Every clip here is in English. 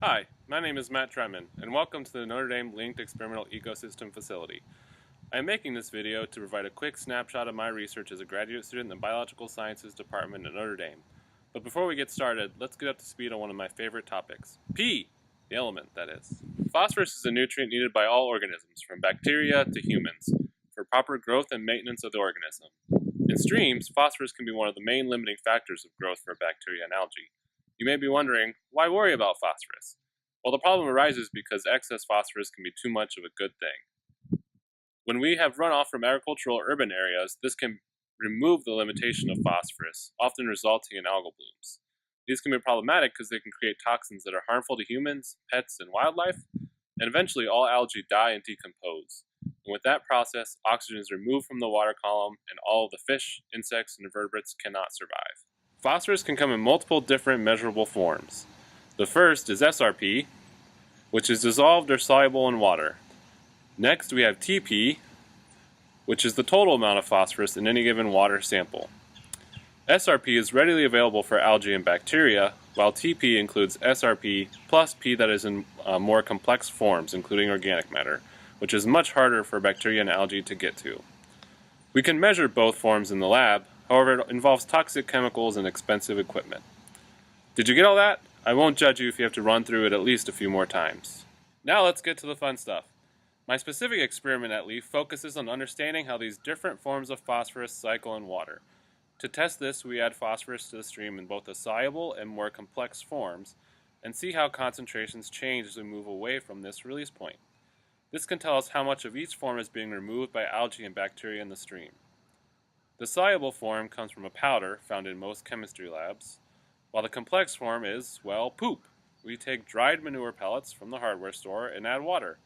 Hi, my name is Matt Trentman, and welcome to the Notre Dame Linked Experimental Ecosystem Facility. I am making this video to provide a quick snapshot of my research as a graduate student in the Biological Sciences Department at Notre Dame. But before we get started, let's get up to speed on one of my favorite topics. P! The element, that is. Phosphorus is a nutrient needed by all organisms, from bacteria to humans, for proper growth and maintenance of the organism. In streams, phosphorus can be one of the main limiting factors of growth for bacteria and algae. You may be wondering, why worry about phosphorus? Well, the problem arises because excess phosphorus can be too much of a good thing. When we have runoff from agricultural or urban areas, this can remove the limitation of phosphorus, often resulting in algal blooms. These can be problematic because they can create toxins that are harmful to humans, pets, and wildlife, and eventually all algae die and decompose. And with that process, oxygen is removed from the water column, and all of the fish, insects, and invertebrates cannot survive. Phosphorus can come in multiple different measurable forms. The first is SRP, which is dissolved or soluble in water. Next, we have TP, which is the total amount of phosphorus in any given water sample. SRP is readily available for algae and bacteria, while TP includes SRP plus P that is in more complex forms, including organic matter, which is much harder for bacteria and algae to get to. We can measure both forms in the lab, however it involves toxic chemicals and expensive equipment. Did you get all that? I won't judge you if you have to run through it at least a few more times. Now let's get to the fun stuff. My specific experiment at LEEF focuses on understanding how these different forms of phosphorus cycle in water. To test this, we add phosphorus to the stream in both the soluble and more complex forms, and see how concentrations change as we move away from this release point. This can tell us how much of each form is being removed by algae and bacteria in the stream. The soluble form comes from a powder found in most chemistry labs, while the complex form is, well, poop. We take dried manure pellets from the hardware store and add water.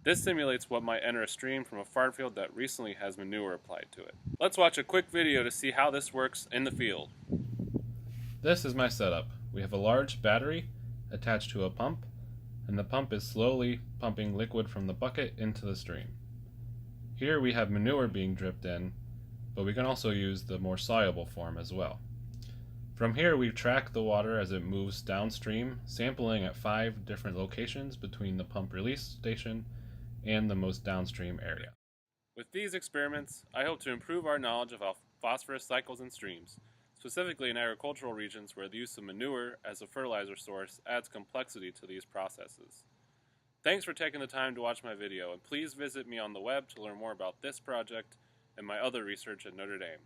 This simulates what might enter a stream from a farm field that recently has manure applied to it. Let's watch a quick video to see how this works in the field. This is my setup. We have a large battery attached to a pump, and the pump is slowly pumping liquid from the bucket into the stream. Here we have manure being dripped in, but we can also use the more soluble form as well. From here we track the water as it moves downstream, sampling at 5 different locations between the pump release station and the most downstream area. With these experiments, I hope to improve our knowledge of how phosphorus cycles in streams, specifically in agricultural regions where the use of manure as a fertilizer source adds complexity to these processes. Thanks for taking the time to watch my video, and please visit me on the web to learn more about this project and my other research at Notre Dame.